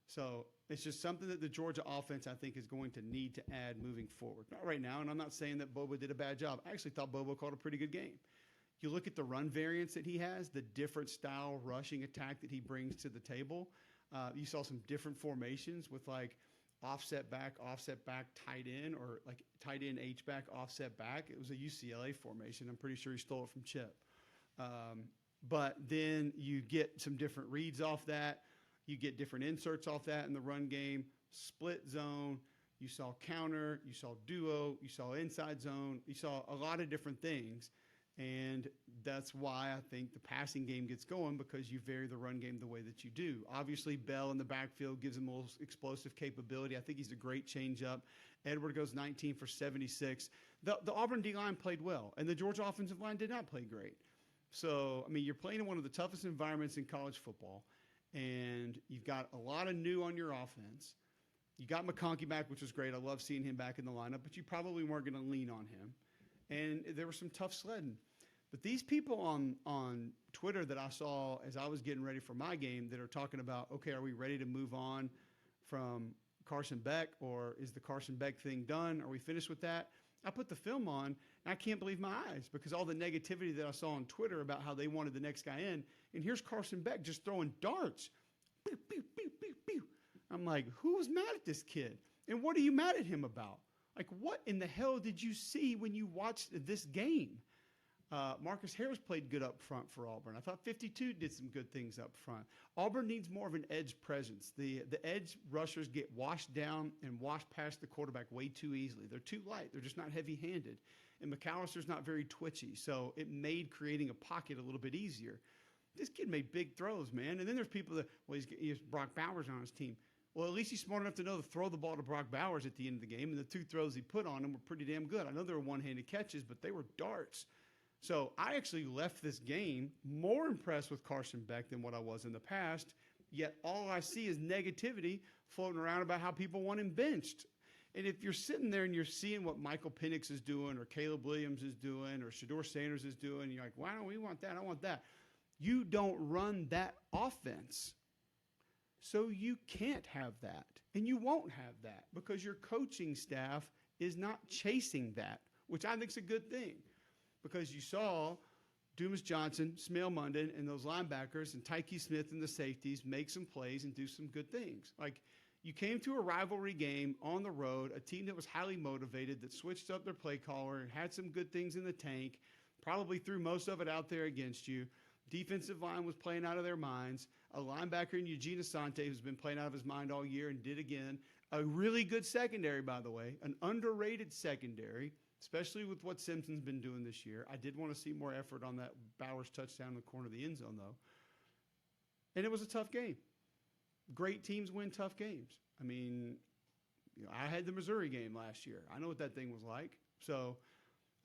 So it's just something that the Georgia offense, I think, is going to need to add moving forward. Not right now, and I'm not saying that Bobo did a bad job. I actually thought Bobo called a pretty good game. You look at the run variance that he has, the different style rushing attack that he brings to the table. You saw some different formations with like offset back, tight end, or like tight end H-back, offset back. It was a UCLA formation. I'm pretty sure he stole it from Chip. But then you get some different reads off that. You get different inserts off that in the run game, split zone. You saw counter, you saw duo, you saw inside zone. You saw a lot of different things. And that's why I think the passing game gets going, because you vary the run game the way that you do. Obviously, Bell in the backfield gives him a little explosive capability. I think he's a great changeup. Edward goes 19 for 76. The Auburn D-line played well, and the Georgia offensive line did not play great. So, I mean, you're playing in one of the toughest environments in college football, and you've got a lot of new on your offense. You got McConkey back, which was great. I love seeing him back in the lineup, but you probably weren't going to lean on him. And there was some tough sledding. But these people on Twitter that I saw as I was getting ready for my game that are talking about, okay, are we ready to move on from Carson Beck, or is the Carson Beck thing done? Are we finished with that? I put the film on, and I can't believe my eyes, because all the negativity that I saw on Twitter about how they wanted the next guy in, and here's Carson Beck just throwing darts. Pew, pew, pew, pew, pew. I'm like, who was mad at this kid? And what are you mad at him about? Like, what in the hell did you see when you watched this game? Marcus Harris played good up front for Auburn. I thought 52 did some good things up front. Auburn needs more of an edge presence. The edge rushers get washed down and washed past the quarterback way too easily. They're too light. They're just not heavy-handed. And McAllister's not very twitchy, so it made creating a pocket a little bit easier. This kid made big throws, man. And then there's people that, well, he has Brock Bowers on his team. Well, at least he's smart enough to know to throw the ball to Brock Bowers at the end of the game, and the two throws he put on him were pretty damn good. I know they were one-handed catches, but they were darts. So I actually left this game more impressed with Carson Beck than what I was in the past, yet all I see is negativity floating around about how people want him benched. And if you're sitting there and you're seeing what Michael Penix is doing, or Caleb Williams is doing, or Shedeur Sanders is doing, you're like, why don't we want that? I want that. You don't run that offense. So you can't have that, and you won't have that, because your coaching staff is not chasing that, which I think is a good thing, because you saw Dumas Johnson, Smale Munden, and those linebackers, and Tyke Smith and the safeties make some plays and do some good things. Like, you came to a rivalry game on the road, a team that was highly motivated, that switched up their play caller and had some good things in the tank, probably threw most of it out there against you. Defensive line was playing out of their minds. A linebacker in Eugene Asante, who's been playing out of his mind all year and did again. A really good secondary, by the way, an underrated secondary, especially with what Simpson's been doing this year. I did want to see more effort on that Bowers touchdown in the corner of the end zone, though. And it was a tough game. Great teams win tough games. I mean, I had the Missouri game last year. I know what that thing was like. So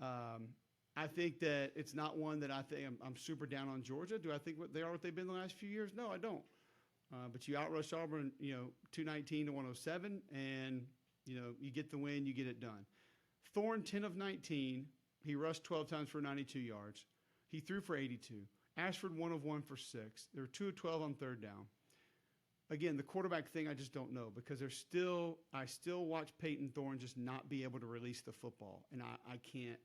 I think that it's not one that I think I'm super down on Georgia. Do I think they are what they've been the last few years? No, I don't. But you outrushed Auburn, 219 to 107, and, you get the win, you get it done. Thorne, 10 of 19. He rushed 12 times for 92 yards. He threw for 82. Ashford, 1 of 1 for 6. There were 2 of 12 on third down. Again, the quarterback thing, I just don't know, because I still watch Peyton Thorne just not be able to release the football, and I can't.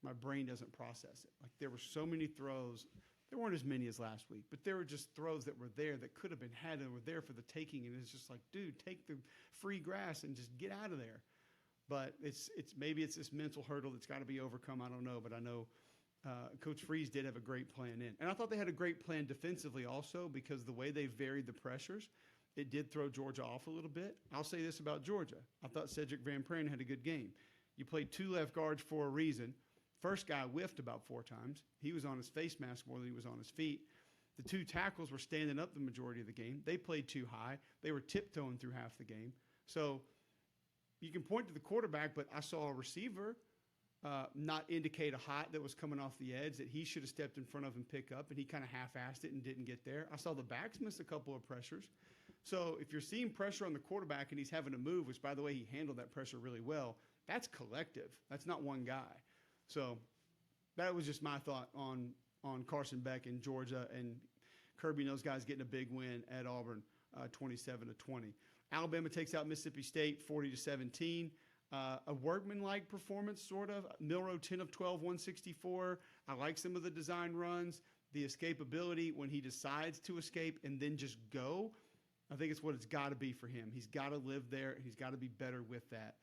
My brain doesn't process it. Like, there were so many throws. There weren't as many as last week, but there were just throws that were there that could have been had and were there for the taking. And it's just like, dude, take the free grass and just get out of there. But maybe it's this mental hurdle that's got to be overcome. I don't know, but I know Coach Freeze did have a great plan in. And I thought they had a great plan defensively also, because the way they varied the pressures, it did throw Georgia off a little bit. I'll say this about Georgia. I thought Cedric Van Pran had a good game. You played 2 left guards for a reason. First guy whiffed about 4 times. He was on his face mask more than he was on his feet. The 2 tackles were standing up the majority of the game. They played too high. They were tiptoeing through half the game. So you can point to the quarterback, but I saw a receiver not indicate a hot that was coming off the edge that he should have stepped in front of and pick up, and he kind of half-assed it and didn't get there. I saw the backs miss a couple of pressures. So if you're seeing pressure on the quarterback and he's having to move, which, by the way, he handled that pressure really well, that's collective. That's not one guy. So that was just my thought on Carson Beck in Georgia and Kirby and those guys getting a big win at Auburn. 27-20. Alabama takes out Mississippi State 40-17. A workman-like performance, sort of. Milroe 10 of 12, 164. I like some of the design runs. The escapability when he decides to escape and then just go, I think it's what it's got to be for him. He's got to live there. He's got to be better with that.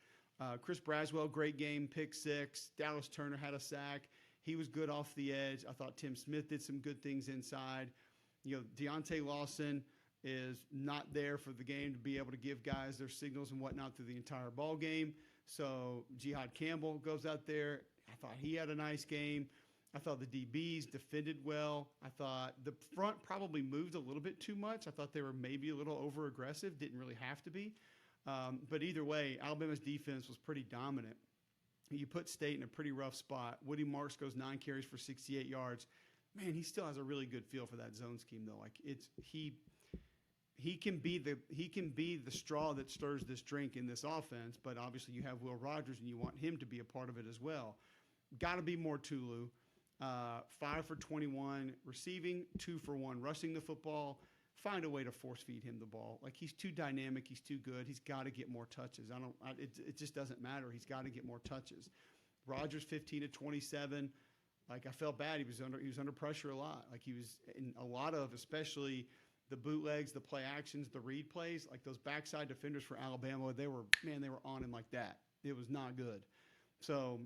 Chris Braswell, great game, pick 6. Dallas Turner had a sack. He was good off the edge. I thought Tim Smith did some good things inside. Deontay Lawson is not there for the game to be able to give guys their signals and whatnot through the entire ball game. So Jihad Campbell goes out there. I thought he had a nice game. I thought the DBs defended well. I thought the front probably moved a little bit too much. I thought they were maybe a little over-aggressive. Didn't really have to be. But either way, Alabama's defense was pretty dominant. You put State in a pretty rough spot. Woody Marks goes 9 carries for 68 yards. Man, he still has a really good feel for that zone scheme, though. Like he can be the straw that stirs this drink in this offense. But obviously, you have Will Rogers, and you want him to be a part of it as well. Got to be more Tulu. 5 for 21 receiving, 2 for 1 rushing the football. Find a way to force feed him the ball. Like, he's too dynamic. He's too good. He's got to get more touches. It just doesn't matter. He's got to get more touches. Rogers 15 to 27. Like, I felt bad. He was under pressure a lot. Like, he was in a lot of, especially the bootlegs, the play actions, the read plays. Like, those backside defenders for Alabama, they were on him like that. It was not good. So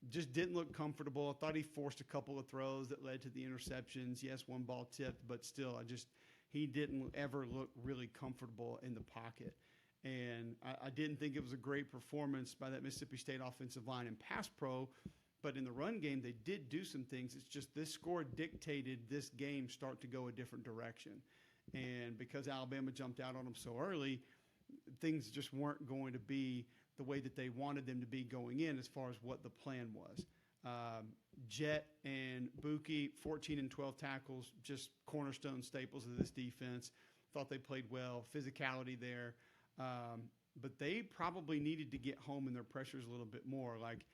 just didn't look comfortable. I thought he forced a couple of throws that led to the interceptions. Yes, one ball tipped, but still, he didn't ever look really comfortable in the pocket. And I didn't think it was a great performance by that Mississippi State offensive line in pass pro, but in the run game, they did do some things. It's just this score dictated this game start to go a different direction. And because Alabama jumped out on them so early, things just weren't going to be the way that they wanted them to be going in as far as what the plan was. Jet and Buki, 14 and 12 tackles, just cornerstone staples of this defense. Thought they played well, physicality there. But they probably needed to get home in their pressures a little bit more. Like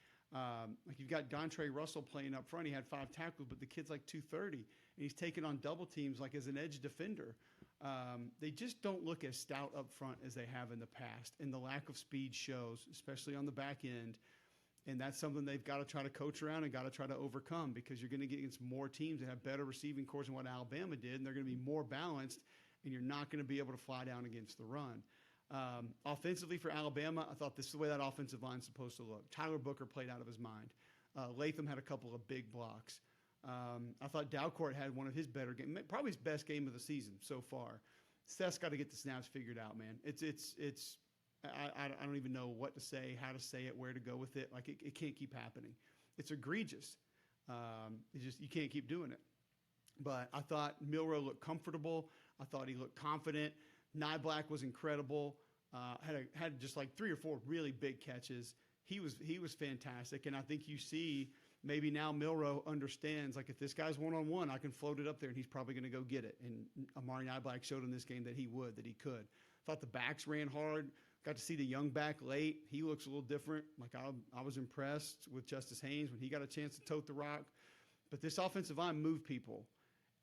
you've got Dontre Russell playing up front. He had 5 tackles, but the kid's like 230, and he's taking on double teams like as an edge defender. They just don't look as stout up front as they have in the past, and the lack of speed shows, especially on the back end. And that's something they've got to try to coach around and got to try to overcome, because you're going to get against more teams that have better receiving cores than what Alabama did, and they're going to be more balanced, and you're not going to be able to fly down against the run. Offensively for Alabama, I thought this is the way that offensive line is supposed to look. Tyler Booker played out of his mind. Latham had a couple of big blocks. I thought Dalcourt had one of his better games, probably his best game of the season so far. Seth's got to get the snaps figured out, man. I don't even know what to say, how to say it, where to go with it. Like, it can't keep happening. It's egregious. You can't keep doing it. But I thought Milroe looked comfortable. I thought he looked confident. Nyblack was incredible. Had just like 3 or 4 really big catches. He was fantastic. And I think you see maybe now Milroe understands, like, if this guy's one-on-one, I can float it up there, and he's probably going to go get it. And Amari Nyblack showed in this game that he could. Thought the backs ran hard. Got to see the young back late. He looks a little different. Like, I was impressed with Justice Haynes when he got a chance to tote the rock. But this offensive line moved people.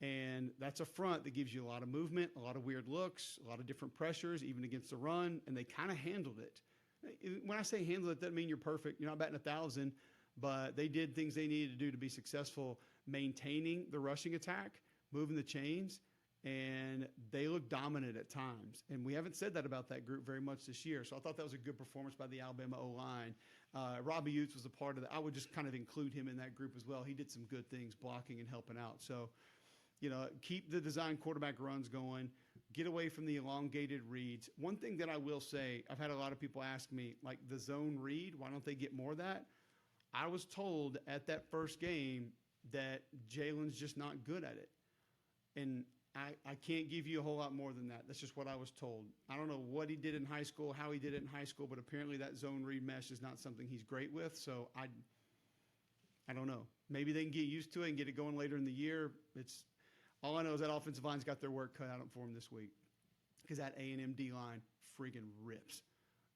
And that's a front that gives you a lot of movement, a lot of weird looks, a lot of different pressures, even against the run, and they kind of handled it. When I say handle it, doesn't mean you're perfect. You're not batting 1,000, but they did things they needed to do to be successful, maintaining the rushing attack, moving the chains, and they look dominant at times. And we haven't said that about that group very much this year, so I thought that was a good performance by the Alabama O-line. Robbie Utes was a part of that. I would just kind of include him in that group as well. He did some good things blocking and helping out. So, keep the design quarterback runs going. Get away from the elongated reads. One thing that I will say, I've had a lot of people ask me, like, the zone read, why don't they get more of that? I was told at that first game that Jalen's just not good at it. And I can't give you a whole lot more than that. That's just what I was told. I don't know what he did in high school, how he did it in high school, but apparently that zone read mesh is not something he's great with. So I don't know. Maybe they can get used to it and get it going later in the year. All I know is that offensive line's got their work cut out for them this week, because that A&M D-line friggin' rips,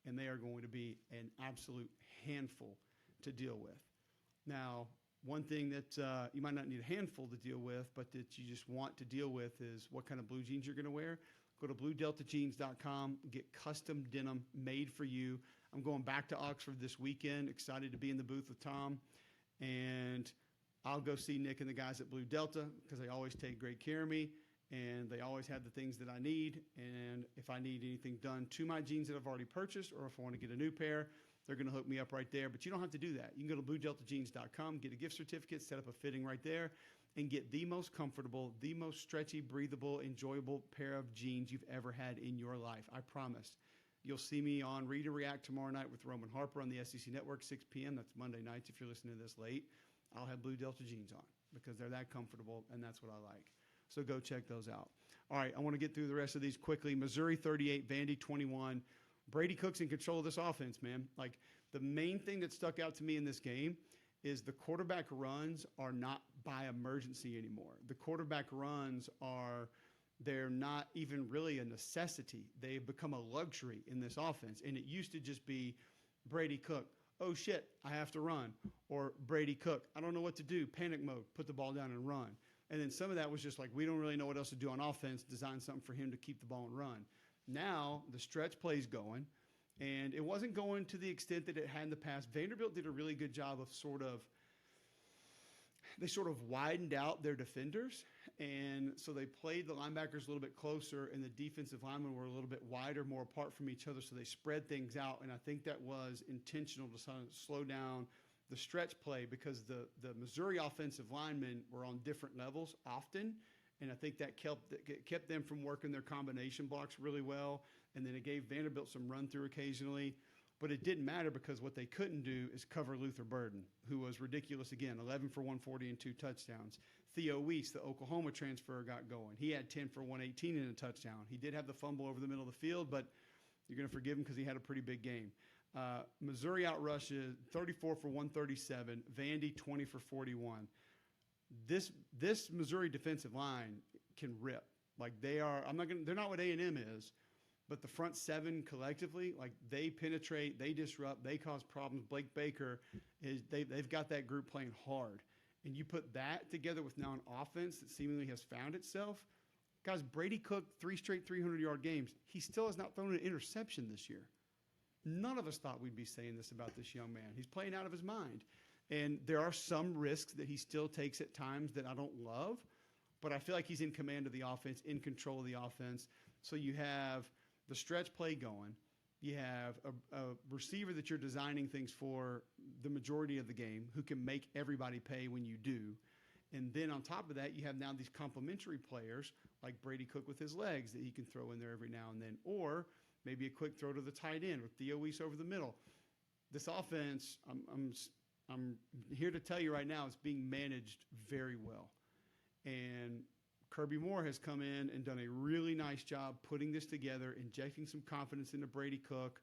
and they are going to be an absolute handful to deal with. Now, one thing that you might not need a handful to deal with, but that you just want to deal with is what kind of blue jeans you're going to wear. Go to bluedeltajeans.com, get custom denim made for you. I'm going back to Oxford this weekend, excited to be in the booth with Tom. And I'll go see Nick and the guys at Blue Delta because they always take great care of me, and they always have the things that I need. And if I need anything done to my jeans that I've already purchased, or if I want to get a new pair, they're going to hook me up right there. But you don't have to do that. You can go to bluedeltajeans.com, get a gift certificate, set up a fitting right there, and get the most comfortable, the most stretchy, breathable, enjoyable pair of jeans you've ever had in your life. I promise. You'll see me on Read and React tomorrow night with Roman Harper on the SEC Network, 6 p.m. That's Monday nights if you're listening to this late. I'll have Blue Delta jeans on because they're that comfortable, and that's what I like. So go check those out. All right, I want to get through the rest of these quickly. Missouri 38, Vandy 21. Brady Cook's in control of this offense, man. Like, the main thing that stuck out to me in this game is the quarterback runs are not by emergency anymore. The quarterback runs they're not even really a necessity. They've become a luxury in this offense. And it used to just be Brady Cook, oh shit, I have to run. Or Brady Cook, I don't know what to do, panic mode, put the ball down and run. And then some of that was just like, we don't really know what else to do on offense, design something for him to keep the ball and run. Now the stretch play's going, and it wasn't going to the extent that it had in the past. Vanderbilt did a really good job of they sort of widened out their defenders, and so they played the linebackers a little bit closer, and the defensive linemen were a little bit wider, more apart from each other, so they spread things out, and I think that was intentional to slow down the stretch play because the Missouri offensive linemen were on different levels often, and I think that kept them from working their combination blocks really well, and then it gave Vanderbilt some run-through occasionally. But it didn't matter because what they couldn't do is cover Luther Burden, who was ridiculous again, 11 for 140 and 2 touchdowns. Theo Weiss, the Oklahoma transfer, got going. He had 10 for 118 and a touchdown. He did have the fumble over the middle of the field, but you're going to forgive him because he had a pretty big game. Missouri outrushes 34 for 137, Vandy 20 for 41. This Missouri defensive line can rip. Like they're not what A&M is. But the front seven collectively, like they penetrate, they disrupt, they cause problems. Blake Baker, they've got that group playing hard. And you put that together with now an offense that seemingly has found itself. Guys, Brady Cook, 3 straight 300-yard games. He still has not thrown an interception this year. None of us thought we'd be saying this about this young man. He's playing out of his mind. And there are some risks that he still takes at times that I don't love. But I feel like he's in command of the offense, in control of the offense. So you have the stretch play going. You have a receiver that you're designing things for the majority of the game who can make everybody pay when you do. And then on top of that, you have now these complementary players like Brady Cook with his legs that he can throw in there every now and then, or maybe a quick throw to the tight end with Theo Weiss over the middle. This offense, I'm here to tell you right now, it's being managed very well. And Kirby Moore has come in and done a really nice job putting this together, injecting some confidence into Brady Cook,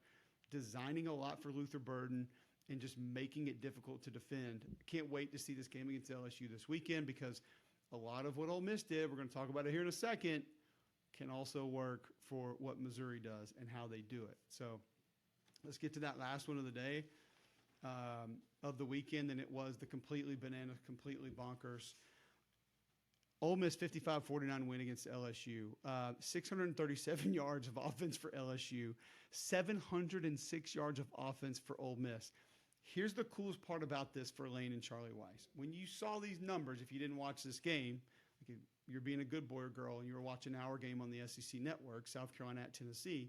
designing a lot for Luther Burden, and just making it difficult to defend. Can't wait to see this game against LSU this weekend because a lot of what Ole Miss did, we're going to talk about it here in a second, can also work for what Missouri does and how they do it. So let's get to that last one of the day, of the weekend, and it was the completely bananas, completely bonkers Ole Miss 55-49 win against LSU. 637 yards of offense for LSU. 706 yards of offense for Ole Miss. Here's the coolest part about this for Lane and Charlie Weiss. When you saw these numbers, if you didn't watch this game, like you're being a good boy or girl and you were watching our game on the SEC Network, South Carolina at Tennessee,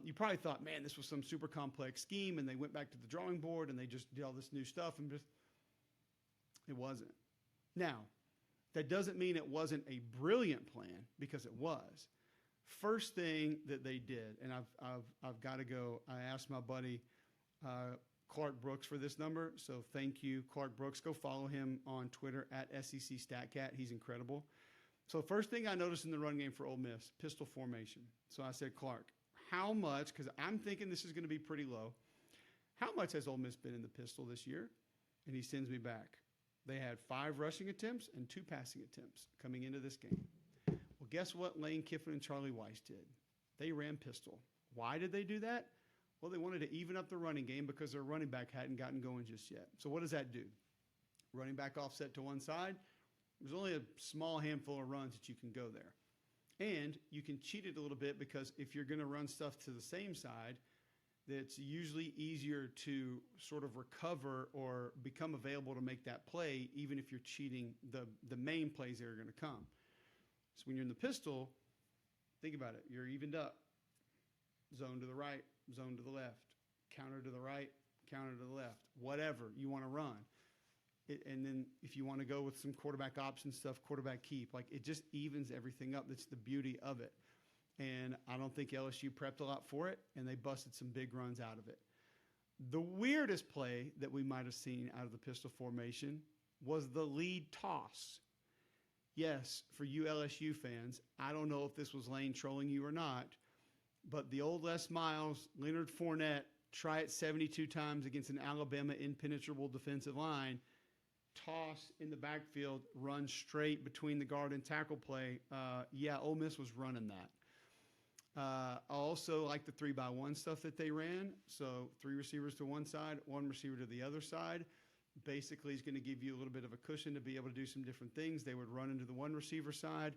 you probably thought, man, this was some super complex scheme, and they went back to the drawing board and they just did all this new stuff, and just it wasn't. Now, that doesn't mean it wasn't a brilliant plan, because it was. First thing that they did, and I've got to go. I asked my buddy Clark Brooks for this number, so thank you, Clark Brooks. Go follow him on Twitter at SEC StatCat. He's incredible. So first thing I noticed in the run game for Ole Miss, pistol formation. So I said, Clark, how much? Because I'm thinking this is going to be pretty low. How much has Ole Miss been in the pistol this year? And he sends me back. They had 5 rushing attempts and 2 passing attempts coming into this game. Well, guess what Lane Kiffin and Charlie Weiss did? They ran pistol. Why did they do that? Well, they wanted to even up the running game because their running back hadn't gotten going just yet. So what does that do? Running back offset to one side. There's only a small handful of runs that you can go there. And you can cheat it a little bit because if you're going to run stuff to the same side, it's usually easier to sort of recover or become available to make that play, even if you're cheating the main plays that are going to come. So when you're in the pistol, think about it. You're evened up. Zone to the right, zone to the left, counter to the right, counter to the left, whatever you want to run. And then if you want to go with some quarterback option stuff, quarterback keep, like it just evens everything up. That's the beauty of it. And I don't think LSU prepped a lot for it, and they busted some big runs out of it. The weirdest play that we might have seen out of the pistol formation was the lead toss. Yes, for you LSU fans, I don't know if this was Lane trolling you or not, but the old Les Miles, Leonard Fournette, try it 72 times against an Alabama impenetrable defensive line, toss in the backfield, run straight between the guard and tackle play. Yeah, Ole Miss was running that. I also like the 3-by-1 stuff that they ran. So 3 receivers to one side, 1 receiver to the other side. Basically, is going to give you a little bit of a cushion to be able to do some different things. They would run into the 1 receiver side.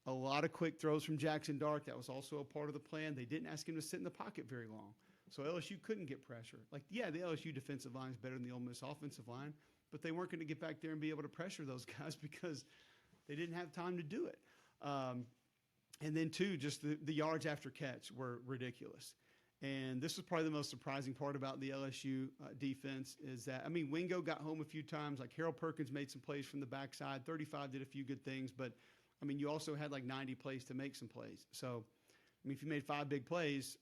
A lot of quick throws from Jackson Dart. That was also a part of the plan. They didn't ask him to sit in the pocket very long. So LSU couldn't get pressure. Like, yeah, the LSU defensive line is better than the Ole Miss offensive line, but they weren't going to get back there and be able to pressure those guys because they didn't have time to do it. And then, too, just the yards after catch were ridiculous. And this was probably the most surprising part about the LSU defense is that, I mean, Wingo got home a few times. Like, Harold Perkins made some plays from the backside. 35 did a few good things. But, I mean, you also had like 90 plays to make some plays. So, I mean, if you made 5 big plays,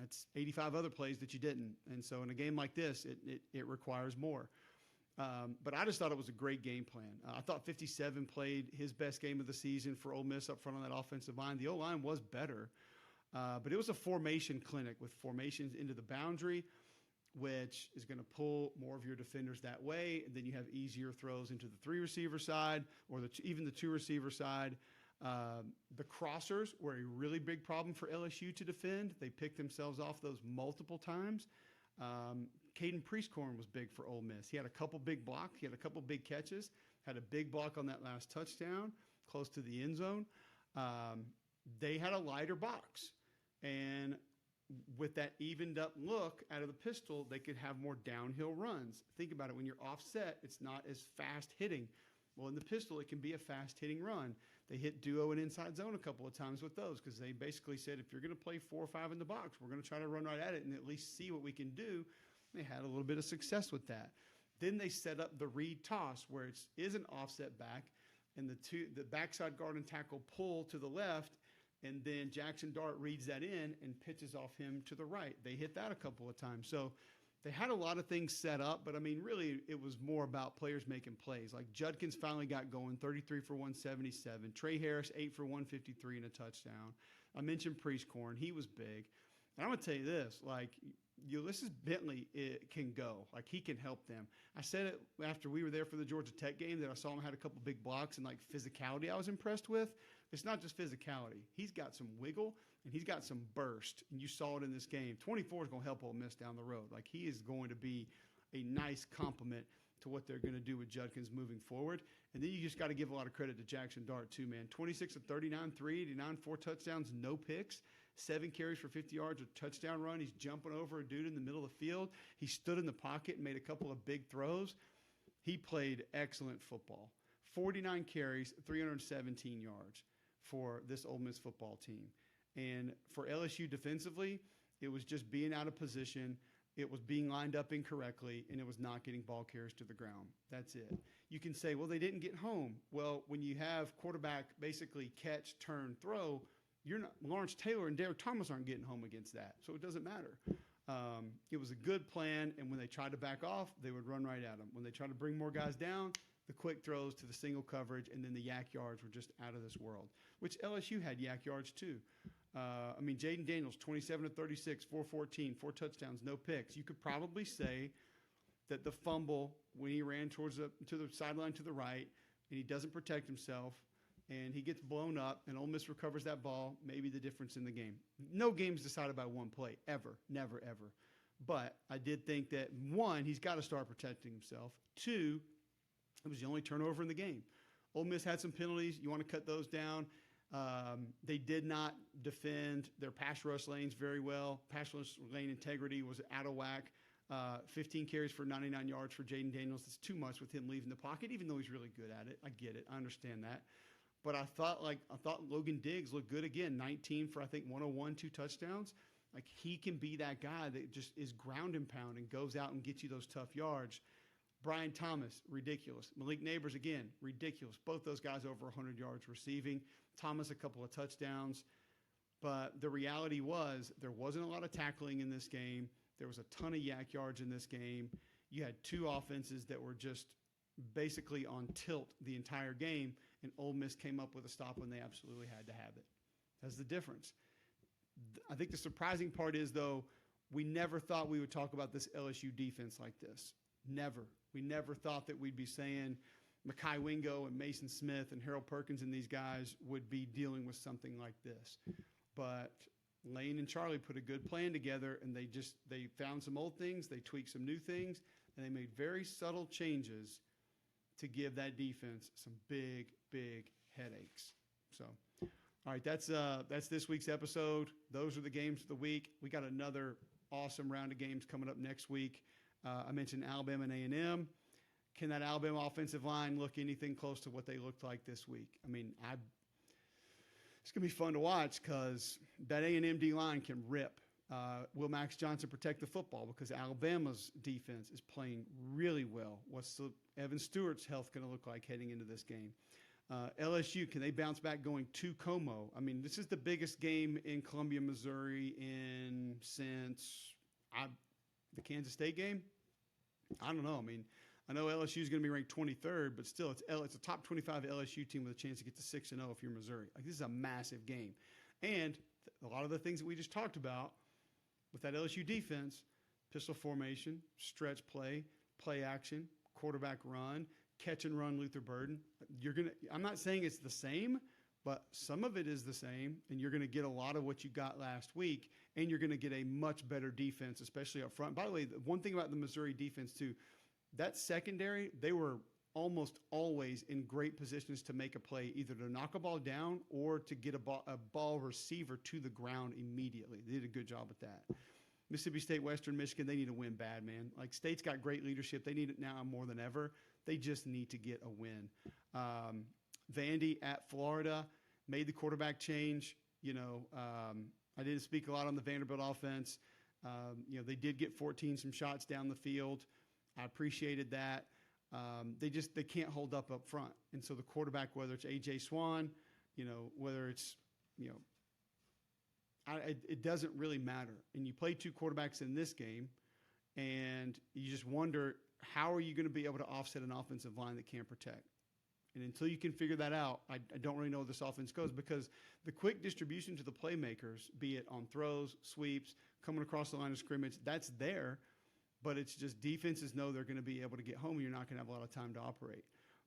that's 85 other plays that you didn't. And so in a game like this, it requires more. But I just thought it was a great game plan. I thought 57 played his best game of the season for Ole Miss up front on that offensive line. The O-line was better, but it was a formation clinic with formations into the boundary, which is going to pull more of your defenders that way. And then you have easier throws into the 3 receiver side or even the 2 receiver side. The crossers were a really big problem for LSU to defend. They picked themselves off those multiple times. Caden Priestcorn was big for Ole Miss. He had a couple big blocks. He had a couple big catches, had a big block on that last touchdown close to the end zone. They had a lighter box. And with that evened up look out of the pistol, they could have more downhill runs. Think about it. When you're offset, it's not as fast hitting. Well, in the pistol, it can be a fast hitting run. They hit duo and inside zone a couple of times with those because they basically said, if you're going to play 4 or 5 in the box, we're going to try to run right at it and at least see what we can do. They had a little bit of success with that. Then they set up the read toss where it is an offset back and the backside guard and tackle pull to the left, and then Jackson Dart reads that in and pitches off him to the right. They hit that a couple of times. So they had a lot of things set up, but I mean, really, it was more about players making plays. Like Judkins finally got going, 33 for 177. Trey Harris, 8 for 153 and a touchdown. I mentioned Priestcorn. He was big. And I'm going to tell you this, like, Ulysses Bentley can go. Like, he can help them. I said it after we were there for the Georgia Tech game that I saw him had a couple big blocks and, like, physicality I was impressed with. It's not just physicality. He's got some wiggle, and he's got some burst, and you saw it in this game. 24 is going to help Ole Miss down the road. Like, he is going to be a nice complement to what they're going to do with Judkins moving forward. And then you just got to give a lot of credit to Jackson Dart, too, man. 26 of 39, 389, 4 touchdowns, no picks. 7 carries for 50 yards, a touchdown run. He's jumping over a dude in the middle of the field. He stood in the pocket and made a couple of big throws. He played excellent football. 49 carries, 317 yards for this Ole Miss football team. And for LSU defensively, it was just being out of position. It was being lined up incorrectly, and it was not getting ball carriers to the ground. That's it. You can say, well, they didn't get home. Well, when you have quarterback basically catch, turn, throw, you're not Lawrence Taylor and Derek Thomas aren't getting home against that, so it doesn't matter. It was a good plan, and when they tried to back off, they would run right at them. When they tried to bring more guys down, the quick throws to the single coverage, and then the yak yards were just out of this world, which LSU had yak yards too. I mean, Jaden Daniels, 27 of 36, 414, 4 touchdowns, no picks. You could probably say that the fumble when he ran towards to the sideline to the right, and he doesn't protect himself, and he gets blown up, and Ole Miss recovers that ball, maybe the difference in the game. No game's decided by one play, ever, never, ever. But I did think that, 1, he's got to start protecting himself. 2, it was the only turnover in the game. Ole Miss had some penalties. You want to cut those down. They did not defend their pass rush lanes very well. Pass rush lane integrity was out of whack. 15 carries for 99 yards for Jaden Daniels. That's too much with him leaving the pocket, even though he's really good at it. I get it. I understand that. But I thought Logan Diggs looked good again. 19 for, I think, 101, 2 touchdowns. Like, he can be that guy that just is ground and pound and goes out and gets you those tough yards. Brian Thomas, ridiculous. Malik Neighbors, again, ridiculous. Both those guys over 100 yards receiving. Thomas, a couple of touchdowns. But the reality was there wasn't a lot of tackling in this game. There was a ton of yak yards in this game. You had 2 offenses that were just basically on tilt the entire game, and Ole Miss came up with a stop when they absolutely had to have it. That's the difference. I think the surprising part is, though, we never thought we would talk about this LSU defense like this. Never. We never thought that we'd be saying Mekhi Wingo and Mason Smith and Harold Perkins and these guys would be dealing with something like this. But Lane and Charlie put a good plan together, and they found some old things, they tweaked some new things, and they made very subtle changes to give that defense some big, big headaches. So, all right, that's this week's episode. Those are the games of the week. We got another awesome round of games coming up next week. I mentioned Alabama and A&M. Can that Alabama offensive line look anything close to what they looked like this week? I mean, it's going to be fun to watch because that A&M D-line can rip. Will Max Johnson protect the football? Because Alabama's defense is playing really well. What's Evan Stewart's health going to look like heading into this game? LSU, can they bounce back going to Como? I mean, this is the biggest game in Columbia, Missouri since the Kansas State game. I don't know. I mean, I know LSU is going to be ranked 23rd, but still, it's a top 25 LSU team with a chance to get to 6-0 if you're Missouri. Like, this is a massive game. And a lot of the things that we just talked about with that LSU defense, pistol formation, stretch play, play action, quarterback run, catch and run Luther Burden. I'm not saying it's the same, but some of it is the same, and you're going to get a lot of what you got last week, and you're going to get a much better defense, especially up front. By the way, the one thing about the Missouri defense, too, that secondary, they were almost always in great positions to make a play, either to knock a ball down or to get a ball receiver to the ground immediately. They did a good job at that. Mississippi State, Western Michigan, they need to win bad, man. Like, State's got great leadership. They need it now more than ever. They just need to get a win. Vandy at Florida made the quarterback change. I didn't speak a lot on the Vanderbilt offense. They did get 14 some shots down the field. I appreciated that. They can't hold up front. And so the quarterback, whether it's A.J. Swan, whether it's, it doesn't really matter. And you play 2 quarterbacks in this game, and you just wonder, how are you going to be able to offset an offensive line that can't protect? And until you can figure that out, I don't really know where this offense goes, because the quick distribution to the playmakers, be it on throws, sweeps, coming across the line of scrimmage, that's there. But it's just defenses know they're going to be able to get home, and you're not going to have a lot of time to operate.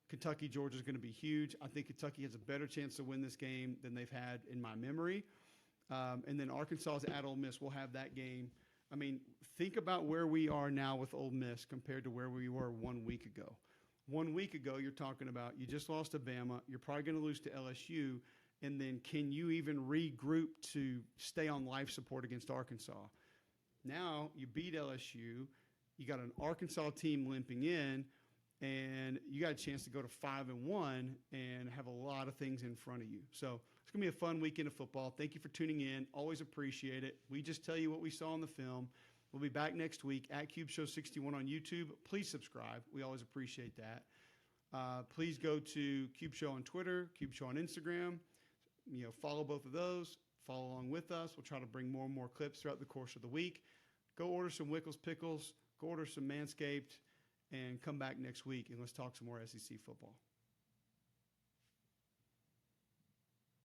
Kentucky, Georgia is going to be huge. I think Kentucky has a better chance to win this game than they've had in my memory. And then Arkansas is at Ole Miss. We'll have that game. I mean, think about where we are now with Ole Miss compared to where we were 1 week ago. 1 week ago, you're talking about you just lost to Bama. You're probably going to lose to LSU. And then can you even regroup to stay on life support against Arkansas? Now you beat LSU. You got an Arkansas team limping in, and you got a chance to go to 5-1 and have a lot of things in front of you. So it's going to be a fun weekend of football. Thank you for tuning in. Always appreciate it. We just tell you what we saw on the film. We'll be back next week at Cube Show 61 on YouTube. Please subscribe. We always appreciate that. Please go to Cube Show on Twitter, Cube Show on Instagram. Follow both of those. Follow along with us. We'll try to bring more and more clips throughout the course of the week. Go order some Wickles Pickles. Go order some Manscaped, and come back next week, and let's talk some more SEC football.